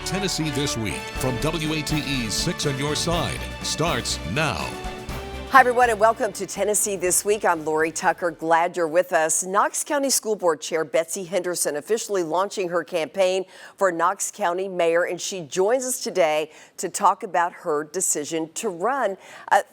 Tennessee This Week from WATE's 6 on Your Side starts now. Hi, everyone, and welcome to Tennessee This Week. I'm Lori Tucker. Glad you're with us. Knox County School Board Chair Betsy Henderson officially launching her campaign for Knox County Mayor, and she joins us today to talk about her decision to run.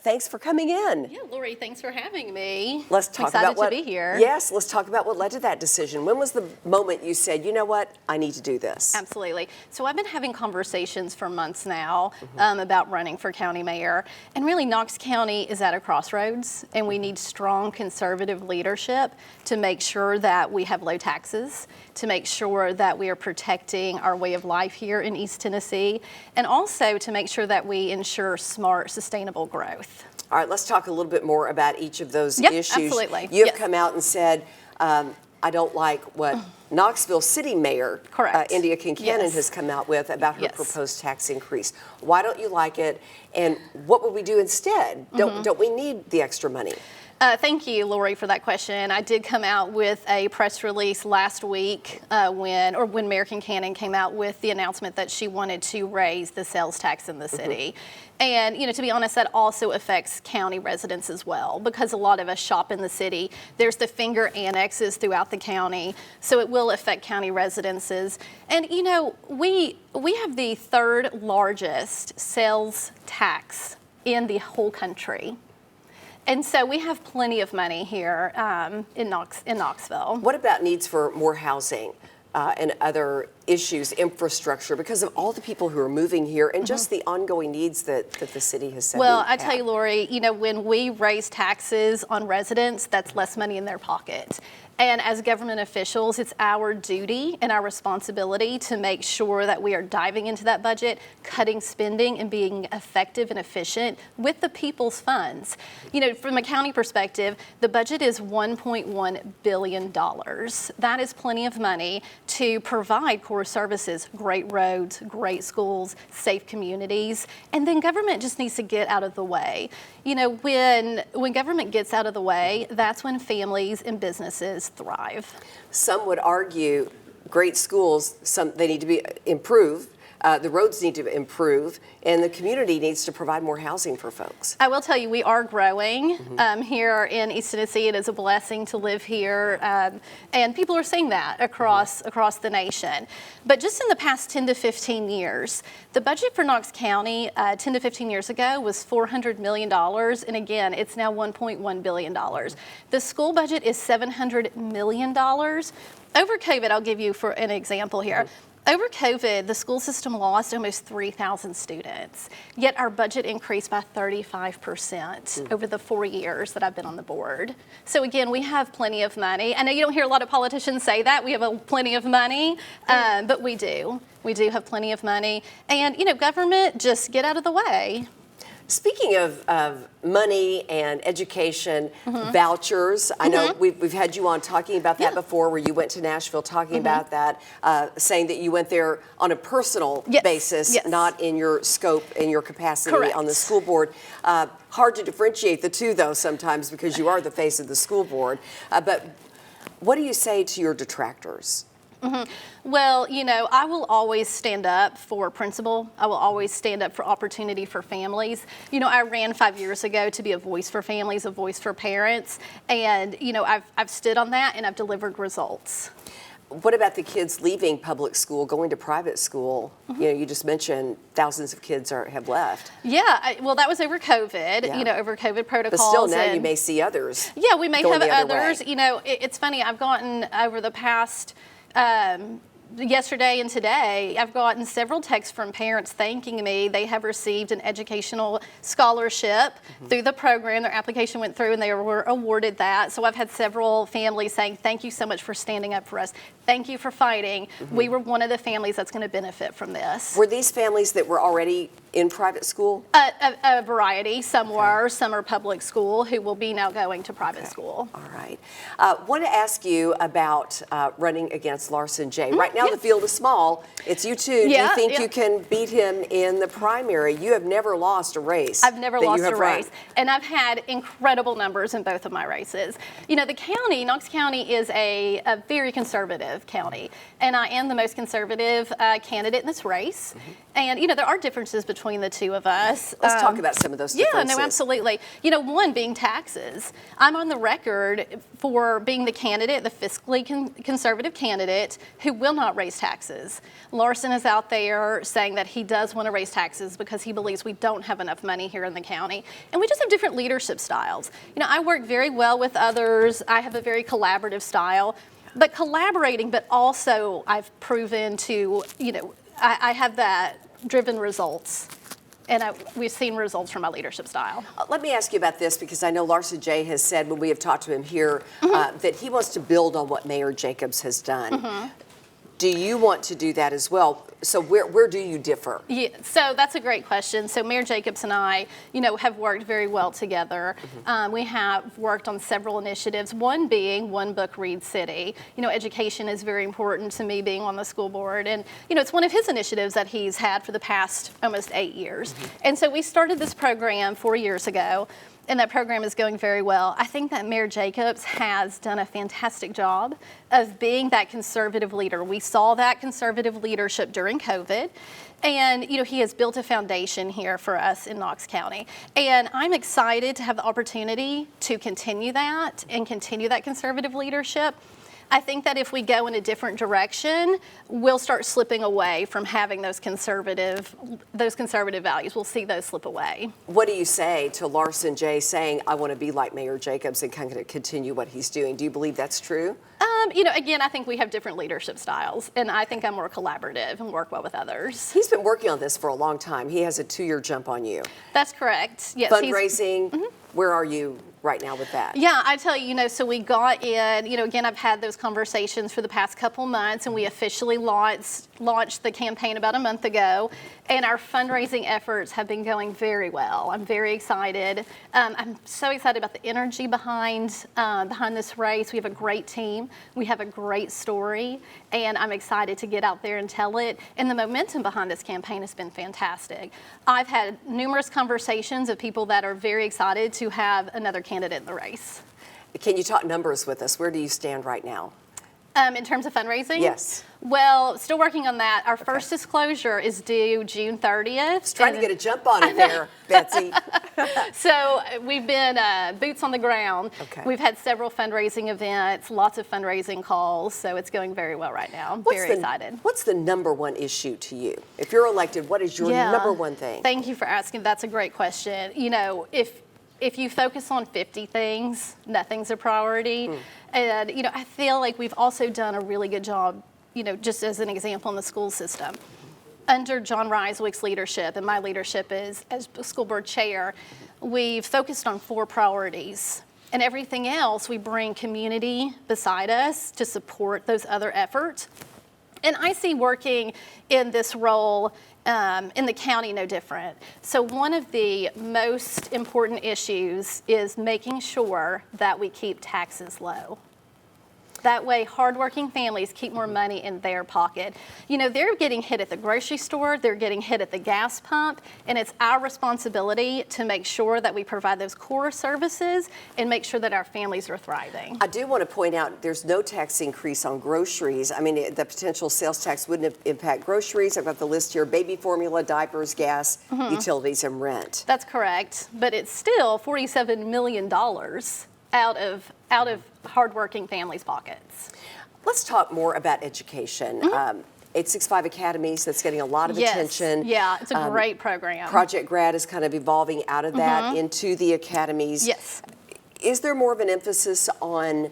Thanks for coming in. Yeah, Lori, thanks for having me. Let's talk I'm about what. to be here. Yes, let's talk about what led to that decision. When was the moment you said, you know what, I need to do this? Absolutely. So I've been having conversations for months now about running for county mayor, and really Knox County is at a crossroads, and we need strong conservative leadership to make sure that we have low taxes, to make sure that we are protecting our way of life here in East Tennessee, and also to make sure that we ensure smart, sustainable growth. All right, let's talk a little bit more about each of those Yep, issues. absolutely. You've Yes. come out and said, I don't like what Knoxville City Mayor Correct. India Kincannon Yes. has come out with about her Yes. proposed tax increase. Why don't you like it, and what would we do instead? Don't we need the extra money? Thank you, Lori, for that question. I did come out with a press release last week when Mayor Kincannon came out with the announcement that she wanted to raise the sales tax in the city. And, to be honest, that also affects county residents as well, because a lot of us shop in the city. There's the finger annexes throughout the county, so it will affect county residences. And, we have the third largest sales tax in the whole country. And so we have plenty of money here in Knoxville. What about needs for more housing and other issues, infrastructure, because of all the people who are moving here and just the ongoing needs that the city has said? Well, I tell you, Lori, when we raise taxes on residents, that's less money in their pocket. And as government officials, it's our duty and our responsibility to make sure that we are diving into that budget, cutting spending, and being effective and efficient with the people's funds. From a county perspective, the budget is $1.1 billion. That is plenty of money to provide core services, great roads, great schools, safe communities, and then government just needs to get out of the way. When government gets out of the way, that's when families and businesses thrive. Some would argue great schools, they need to be improved. The roads need to improve, and the community needs to provide more housing for folks. I will tell you, we are growing here in East Tennessee. It is a blessing to live here, and people are saying that across the nation. But just in the past 10 to 15 years, the budget for Knox County 10 to 15 years ago was $400 million, and again, it's now $1.1 billion. The school budget is $700 million. Over COVID, I'll give you for an example here. Over COVID, the school system lost almost 3,000 students, yet our budget increased by 35% over the 4 years that I've been on the board. So again, we have plenty of money. I know you don't hear a lot of politicians say that, we have plenty of money, but we do. We do have plenty of money. And, government, just get out of the way. Speaking of money and education, vouchers, I know we've had you on talking about that before, where you went to Nashville talking about that, saying that you went there on a personal basis, not in your scope and your capacity on the school board. Hard to differentiate the two, though, sometimes, because you are the face of the school board. But what do you say to your detractors? Well, I will always stand up for principle. I will always stand up for opportunity for families. I ran 5 years ago to be a voice for families, a voice for parents, and I've stood on that and I've delivered results. What about the kids leaving public school, going to private school? You just mentioned thousands of kids have left. Yeah, well, that was over COVID, over COVID protocols. But still now you may see others. Yeah, we may have others. Way. It's funny, I've gotten over the past yesterday and today, I've gotten several texts from parents thanking me. They have received an educational scholarship through the program. Their application went through and they were awarded that. So I've had several families saying, thank you so much for standing up for us. Thank you for fighting. We were one of the families that's going to benefit from this. Were these families that were already in private school? A variety. Some were, some are public school, who will be now going to private school. All right. Want to ask you about running against Larson J. Right now the field is small. It's you two. Do you think you can beat him in the primary? You have never lost a race. I've never lost a race. And I've had incredible numbers in both of my races. You know, the county, Knox County, is a very conservative county. And I am the most conservative candidate in this race. And, you know, there are differences between the two of us. Let's talk about some of those differences. Yeah, no, absolutely. You know, one being taxes. I'm on the record for being the candidate, the fiscally conservative candidate, who will not raise taxes. Larson is out there saying that he does want to raise taxes because he believes we don't have enough money here in the county. And we just have different leadership styles. You know, I work very well with others. I have a very collaborative style. But collaborating, but also I've proven to, you know, I have that driven results. And we've seen results from my leadership style. Let me ask you about this, because I know Larson J. has said when we have talked to him here that he wants to build on what Mayor Jacobs has done. Do you want to do that as well? So where do you differ? Yeah, so that's a great question. So Mayor Jacobs and I, you know, have worked very well together. We have worked on several initiatives, one being One Book Read City. You know, education is very important to me, being on the school board. And, you know, it's one of his initiatives that he's had for the past almost 8 years. And so we started this program 4 years ago. And that program is going very well. I think that Mayor Jacobs has done a fantastic job of being that conservative leader. We saw that conservative leadership during COVID. And, you know, he has built a foundation here for us in Knox County. And I'm excited to have the opportunity to continue that and continue that conservative leadership. I think that if we go in a different direction, we'll start slipping away from having those conservative values. We'll see those slip away. What do you say to Larson J. saying, I want to be like Mayor Jacobs and kind of continue what he's doing? Do you believe that's true? You know, again, I think we have different leadership styles, and I think I'm more collaborative and work well with others. He's been working on this for a long time. He has a 2-year jump on you. That's correct. Yes. Fundraising, where are you right now with that? Yeah, I tell you, you know, so we got in, you know, again, I've had those conversations for the past couple months, and we officially launched the campaign about a month ago, and our fundraising efforts have been going very well. I'm very excited. I'm so excited about the energy behind this race. We have a great team. We have a great story, and I'm excited to get out there and tell it. And the momentum behind this campaign has been fantastic. I've had numerous conversations of people that are very excited to have another candidate in the race. Can you talk numbers with us? Where do you stand right now? In terms of fundraising? Yes. Well, still working on that. Our first disclosure is due June 30th. Just trying to get a jump on it there, Betsy. So we've been boots on the ground. Okay. We've had several fundraising events, lots of fundraising calls, so it's going very well right now. Very excited. What's the number one issue to you? If you're elected, what is your number one thing? Thank you for asking. That's a great question. You know, if you focus on 50 things, nothing's a priority. And, you know, I feel like we've also done a really good job, you know, just as an example in the school system. Under John Ryswick's leadership and my leadership as school board chair, we've focused on 4 priorities. And everything else, we bring community beside us to support those other efforts. And I see working in this role in the county no different. So one of the most important issues is making sure that we keep taxes low. That way, hardworking families keep more money in their pocket. You know, they're getting hit at the grocery store, they're getting hit at the gas pump, and it's our responsibility to make sure that we provide those core services and make sure that our families are thriving. I do want to point out there's no tax increase on groceries. I mean, the potential sales tax wouldn't impact groceries. I've got the list here: baby formula, diapers, gas, utilities, and rent. That's correct, but it's still $47 million out of hardworking families' pockets. Let's talk more about education. 865 Academies, that's getting a lot of attention. Yeah, it's a great program. Project Grad is kind of evolving out of that into the academies. Yes. Is there more of an emphasis on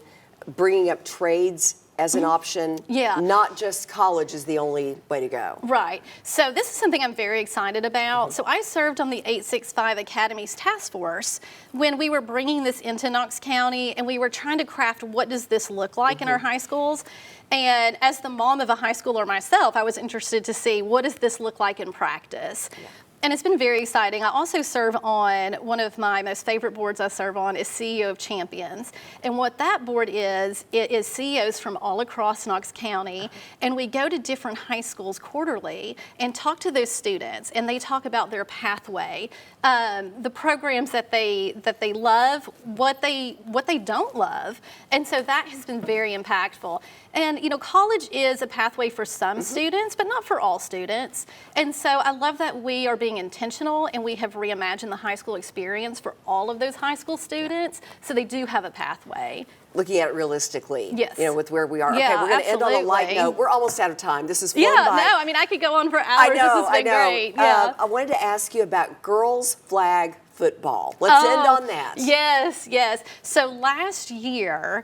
bringing up trades as an option? Yeah. Not just college is the only way to go. Right. So this is something I'm very excited about. So I served on the 865 Academies Task Force when we were bringing this into Knox County, and we were trying to craft what does this look like in our high schools. And as the mom of a high schooler myself, I was interested to see what does this look like in practice. And it's been very exciting. I also serve on one of my most favorite boards I serve on is CEO of Champions. And what that board is, it is CEOs from all across Knox County. And we go to different high schools quarterly and talk to those students. And they talk about their pathway, the programs that they love, what they don't love. And so that has been very impactful. And you know, college is a pathway for some students, but not for all students. And so I love that we are being intentional and we have reimagined the high school experience for all of those high school students, so they do have a pathway. Looking at it realistically, yes. You know, with where we are. Yeah, okay, we're going to end on a light note. We're almost out of time. This is fun. Yeah, no, I mean, I could go on for hours. I know, this has been great. Yeah. I wanted to ask you about girls flag football. Let's end on that. Yes, yes. So last year,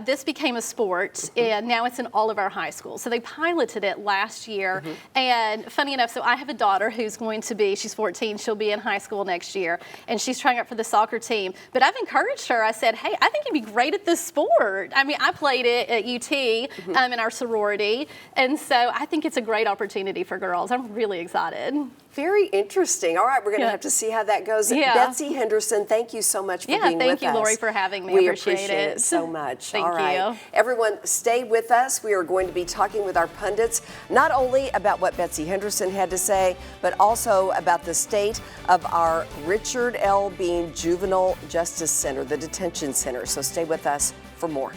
this became a sport, and now it's in all of our high schools. So they piloted it last year, and funny enough, so I have a daughter who's going to be, she's 14, she'll be in high school next year, and she's trying out for the soccer team. But I've encouraged her, I said, hey, I think you'd be great at this sport. I mean, I played it at UT in our sorority, and so I think it's a great opportunity for girls. I'm really excited. Very interesting. All right, we're going to have to see how that goes. Yeah. Bessie Henderson, thank you so much for being with us. Yeah, thank you, Lori, for having me. We I appreciate it so much. Thank All right. you. Everyone, stay with us. We are going to be talking with our pundits, not only about what Betsy Henderson had to say, but also about the state of our Richard L. Bean Juvenile Justice Center, the detention center. So stay with us for more.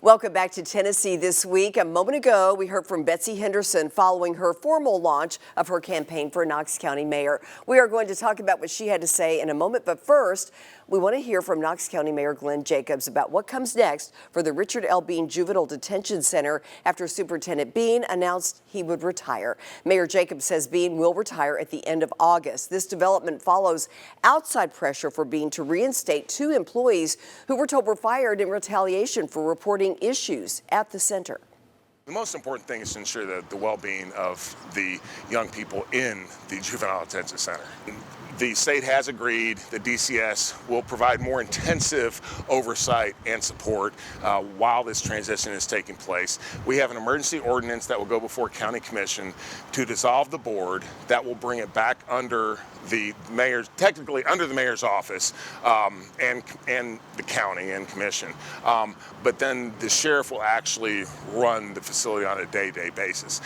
Welcome back to Tennessee This Week. A moment ago, we heard from Betsy Henderson following her formal launch of her campaign for Knox County Mayor. We are going to talk about what she had to say in a moment, but first, we want to hear from Knox County Mayor Glenn Jacobs about what comes next for the Richard L. Bean Juvenile Detention Center after Superintendent Bean announced he would retire. Mayor Jacobs says Bean will retire at the end of August. This development follows outside pressure for Bean to reinstate 2 employees who were told were fired in retaliation for reporting issues at the center. The most important thing is to ensure the well-being of the young people in the Juvenile Detention Center. The state has agreed that DCS will provide more intensive oversight and support while this transition is taking place. We have an emergency ordinance that will go before County Commission to dissolve the board. That will bring it back under the mayor's, technically under the mayor's office and the county and commission. But then the sheriff will actually run the facility on a day-to-day basis.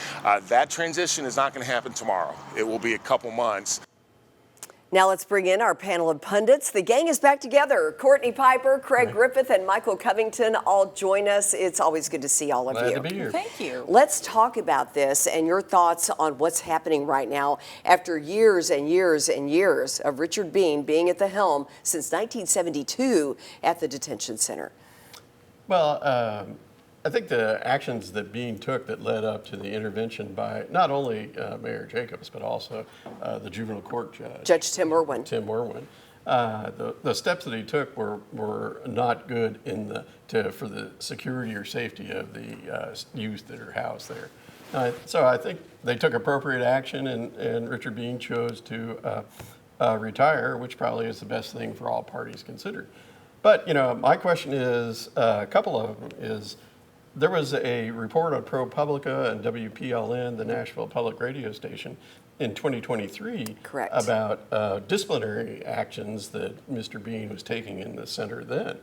That transition is not going to happen tomorrow. It will be a couple months. Now let's bring in our panel of pundits. The gang is back together. Courtney Piper, Craig Griffith, and Michael Covington all join us. It's always good to see all of you. Glad to be here. Thank you. Let's talk about this and your thoughts on what's happening right now after years and years and years of Richard Bean being at the helm since 1972 at the detention center. Well, I think the actions that Bean took that led up to the intervention by not only Mayor Jacobs, but also the juvenile court judge. Judge Tim Irwin. The steps that he took were not good for the security or safety of the youth that are housed there. So I think they took appropriate action, and Richard Bean chose to retire, which probably is the best thing for all parties considered. But you know, my question is, a couple of them is, there was a report on ProPublica and WPLN, the Nashville Public Radio station, in 2023 Correct. About disciplinary actions that Mr. Bean was taking in the center then.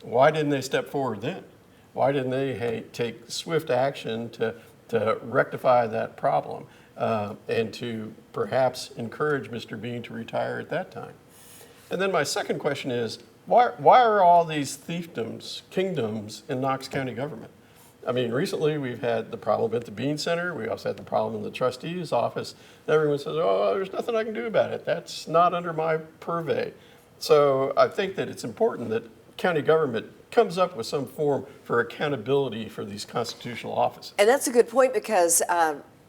Why didn't they step forward then? Why didn't they take swift action to rectify that problem and to perhaps encourage Mr. Bean to retire at that time? And then my second question is, why are all these fiefdoms, kingdoms in Knox County government? I mean, recently we've had the problem at the Bean Center. We also had the problem in the trustee's office. Everyone says, oh, there's nothing I can do about it. That's not under my purvey. So I think that it's important that county government comes up with some form for accountability for these constitutional offices. And that's a good point because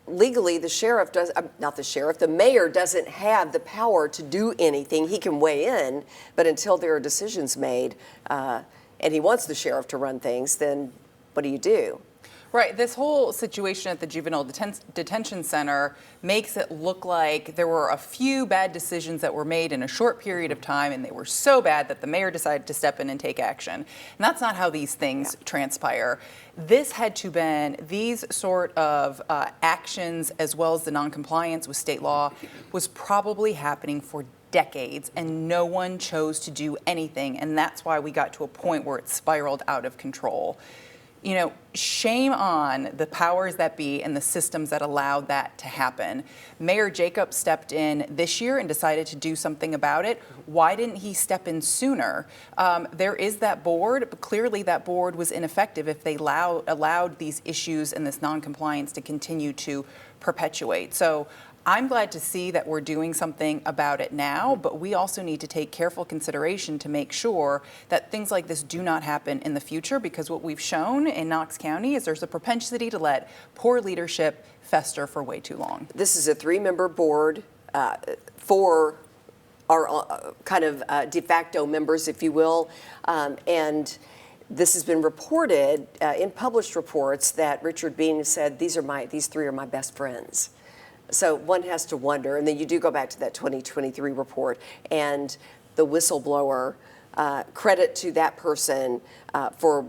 legally the sheriff does, not the sheriff, the mayor doesn't have the power to do anything. He can weigh in, but until there are decisions made and he wants the sheriff to run things, then what do you do? Right. This whole situation at the juvenile detention center makes it look like there were a few bad decisions that were made in a short period of time, and they were so bad that the mayor decided to step in and take action. And that's not how these things transpire. This had to been, these sort of actions, as well as the noncompliance with state law, was probably happening for decades, and no one chose to do anything. And that's why we got to a point where it spiraled out of control. You know, shame on the powers that be and the systems that allowed that to happen. Mayor Jacobs stepped in this year and decided to do something about it. Why didn't he step in sooner? There is that board, but clearly that board was ineffective if they allowed these issues and this noncompliance to continue to perpetuate. So I'm glad to see that we're doing something about it now, but we also need to take careful consideration to make sure that things like this do not happen in the future, because what we've shown in Knox County is there's a propensity to let poor leadership fester for way too long. This is a 3-member board for our kind of de facto members, if you will, and this has been reported in published reports that Richard Bean said these 3 are my best friends. So one has to wonder, and then you do go back to that 2023 report, and the whistleblower, credit to that person for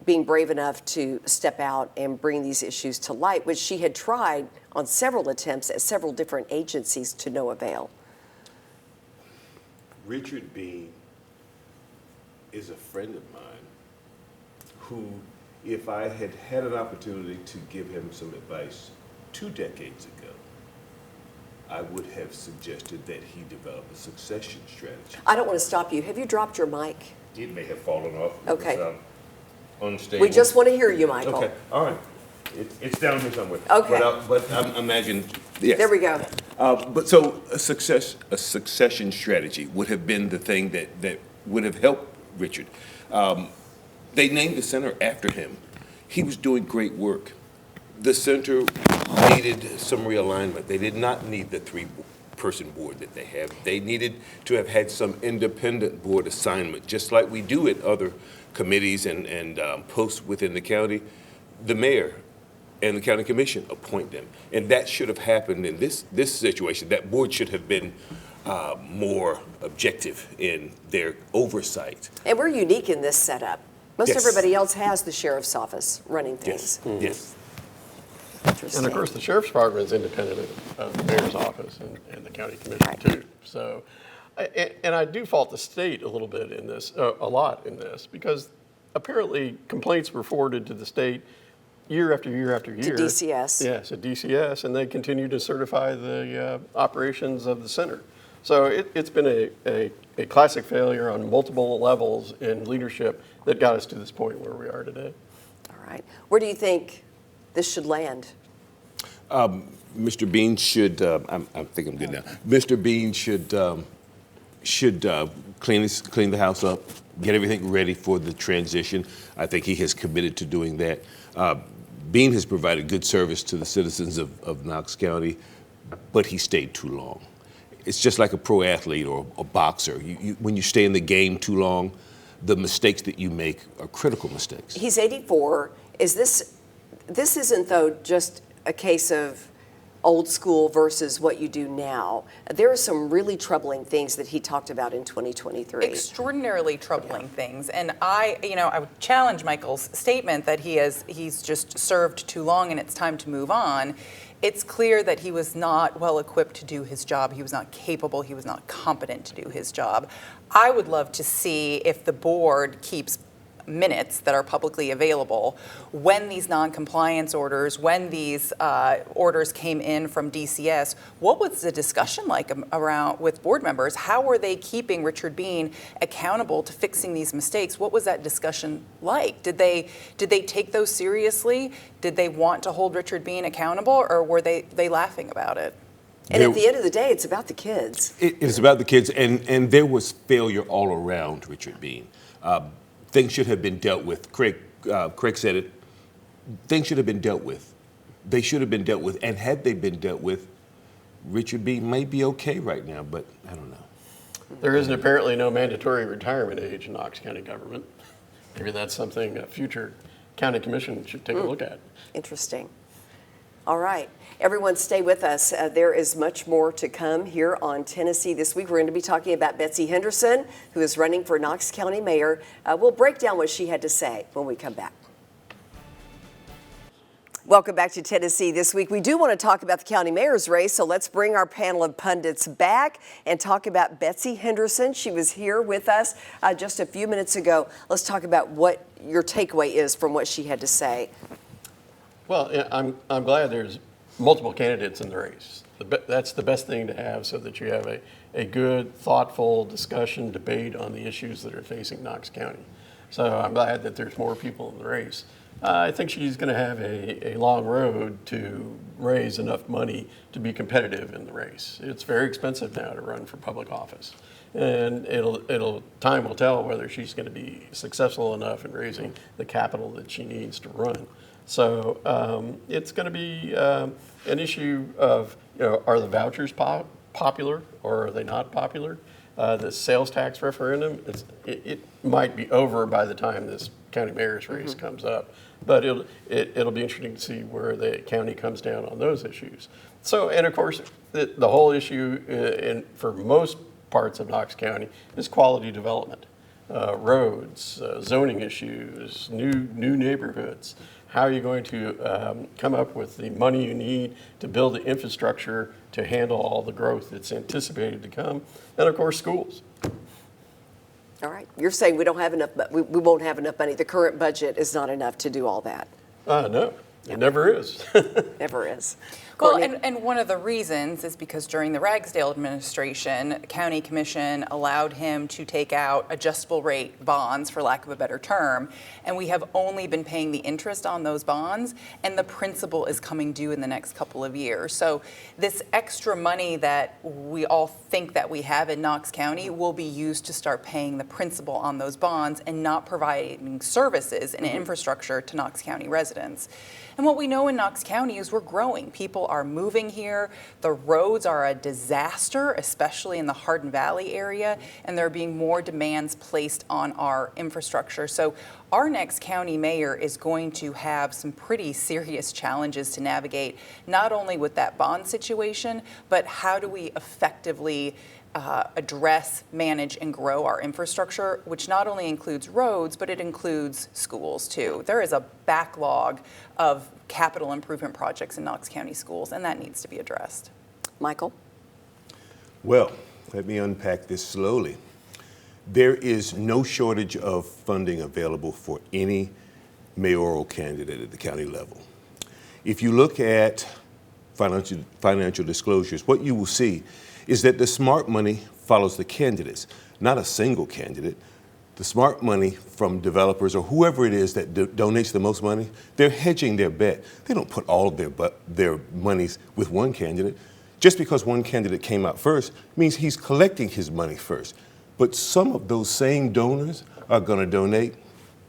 being brave enough to step out and bring these issues to light, which she had tried on several attempts at several different agencies to no avail. Richard Bean is a friend of mine who, if I had had an opportunity to give him some advice 2 decades ago, I would have suggested that he develop a succession strategy. I don't want to stop you. Have you dropped your mic? It may have fallen off. Okay. It was, unstable. We just want to hear you, Michael. Okay, all right. It's down here somewhere. Okay. But I imagine, yes. There we go. But so a succession strategy would have been the thing that would have helped Richard. They named the center after him. He was doing great work. The center needed some realignment. They did not need the 3-person board that they have. They needed to have had some independent board assignment, just like we do at other committees and posts within the county. The mayor and the county commission appoint them, and that should have happened in this situation. That board should have been more objective in their oversight. And we're unique in this setup. Most Yes. everybody else has the sheriff's office running things. Yes, yes. Interesting. And of course, the sheriff's department is independent of the mayor's office and the county commission too. So, and I do fault the state a little bit in this, a lot in this, because apparently complaints were forwarded to the state year after year after year. To DCS. Yes, at DCS, and they continue to certify the operations of the center. So it's been a classic failure on multiple levels in leadership that got us to this point where we are today. All right. Where do you think this should land? Mr. Bean should, I think I'm good now. Mr. Bean should clean the house up, get everything ready for the transition. I think he has committed to doing that. Bean has provided good service to the citizens of Knox County, but he stayed too long. It's just like a pro athlete or a boxer. When you stay in the game too long, the mistakes that you make are critical mistakes. He's 84. This isn't, though, just a case of old school versus what you do now. There are some really troubling things that he talked about in 2023. Extraordinarily troubling things. And I would challenge Michael's statement that he's just served too long and it's time to move on. It's clear that he was not well equipped to do his job. He was not capable. He was not competent to do his job. I would love to see if the board keeps minutes that are publicly available when these non-compliance orders, when these orders came in from DCS. What was the discussion like around with board members? How were they keeping Richard Bean accountable to fixing these mistakes? What was that discussion like? Did they take those seriously? Did they want to hold Richard Bean accountable, or were they laughing about it? And at the end of the day, it's about the kids. It is about the kids, and there was failure all around Richard Bean. Things should have been dealt with. Craig said it. Things should have been dealt with. They should have been dealt with. And had they been dealt with, Richard Bean may be okay right now, but I don't know. There is apparently no mandatory retirement age in Knox County government. Maybe that's something a future county commission should take a look at. Interesting. All right. Everyone stay with us. There is much more to come here on Tennessee This Week. We're going to be talking about Betsy Henderson, who is running for Knox County Mayor. We'll break down what she had to say when we come back. Welcome back to Tennessee This Week. We do want to talk about the county mayor's race, so let's bring our panel of pundits back and talk about Betsy Henderson. She was here with us just a few minutes ago. Let's talk about what your takeaway is from what she had to say. Well, I'm glad there's multiple candidates in the race. That's the best thing to have, so that you have a good, thoughtful discussion, debate on the issues that are facing Knox County. So I'm glad that there's more people in the race. I think she's going to have a long road to raise enough money to be competitive in the race. It's very expensive now to run for public office, and time will tell whether she's going to be successful enough in raising the capital that she needs to run. So it's going to be an issue of, are the vouchers popular or are they not popular? The sales tax referendum, it might be over by the time this county mayor's race comes up, but it'll be interesting to see where the county comes down on those issues. So, and of course, the whole issue for most parts of Knox County is quality development, roads, zoning issues, new neighborhoods. How are you going to come up with the money you need to build the infrastructure to handle all the growth that's anticipated to come? And of course, schools. All right. You're saying we don't have enough, we won't have enough money. The current budget is not enough to do all that. No, it never is. Never is. Well, Courtney? and one of the reasons is because during the Ragsdale administration, County Commission allowed him to take out adjustable rate bonds, for lack of a better term, and we have only been paying the interest on those bonds, and the principal is coming due in the next couple of years. So this extra money that we all think that we have in Knox County will be used to start paying the principal on those bonds and not providing services and infrastructure to Knox County residents. And what we know in Knox County is we're growing. People are moving here. The roads are a disaster, especially in the Hardin Valley area, and there are being more demands placed on our infrastructure. So our next county mayor is going to have some pretty serious challenges to navigate, not only with that bond situation, but how do we effectively address, manage, and grow our infrastructure, which not only includes roads, but it includes schools too. There is a backlog of capital improvement projects in Knox County schools, and that needs to be addressed. Michael? Well, let me unpack this slowly. There is no shortage of funding available for any mayoral candidate at the county level. If you look at financial disclosures, what you will see is that the smart money follows the candidates, not a single candidate. The smart money from developers or whoever it is that donates the most money, they're hedging their bet. They don't put all of their monies with one candidate. Just because one candidate came out first means he's collecting his money first. But some of those same donors are going to donate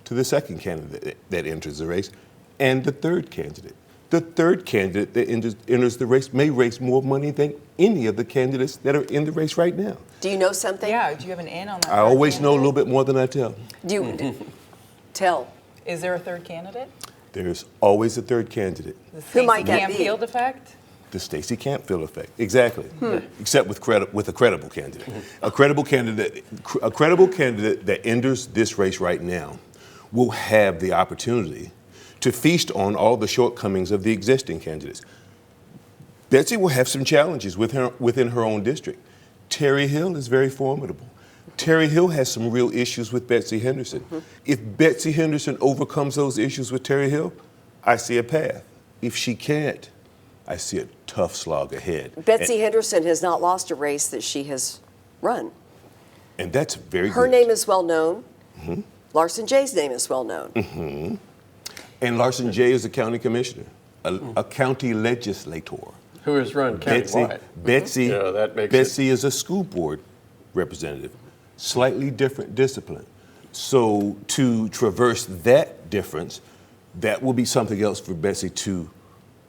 to the second candidate that enters the race and the third candidate. The third candidate that enters the race may raise more money than any of the candidates that are in the race right now. Do you know something? Yeah, do you have an in on that? I always know a little bit more than I tell. Do you tell? Is there a third candidate? There's always a third candidate. The Who might that be? Canfield effect? The Stacey Campfield effect, exactly. Except with a credible candidate. A credible candidate that enters this race right now will have the opportunity to feast on all the shortcomings of the existing candidates. Betsy will have some challenges within her own district. Terry Hill is very formidable. Terry Hill has some real issues with Betsy Henderson. If Betsy Henderson overcomes those issues with Terry Hill, I see a path. If she can't, I see a tough slog ahead. Betsy Henderson has not lost a race that she has run. And that's very good. Her name is well known. Larson Jay's name is well known. And Larson Jay is a county commissioner, a county legislator. Who has run countywide. Betsy that makes Betsy is a school board representative, slightly different discipline. So to traverse that difference, that will be something else for Betsy to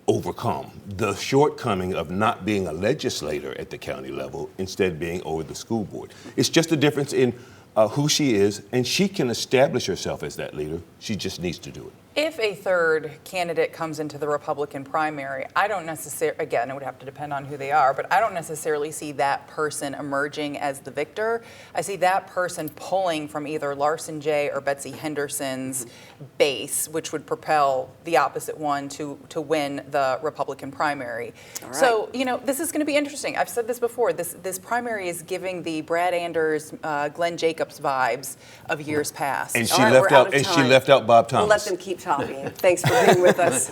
overcome. The shortcoming of not being a legislator at the county level, instead being over the school board. It's just a difference in who she is, and she can establish herself as that leader. She just needs to do it. If a third candidate comes into the Republican primary, I don't necessarily, again, it would have to depend on who they are, but I don't necessarily see that person emerging as the victor. I see that person pulling from either Larson J. or Betsy Henderson's base, which would propel the opposite one to win the Republican primary. All right. So, this is going to be interesting. I've said this before. This primary is giving the Brad Anders, Glenn Jacobs vibes of years past. And she All right, left we're out out of and she time. left out Bob We'll Thomas. let them keep talking. Thanks for being with us.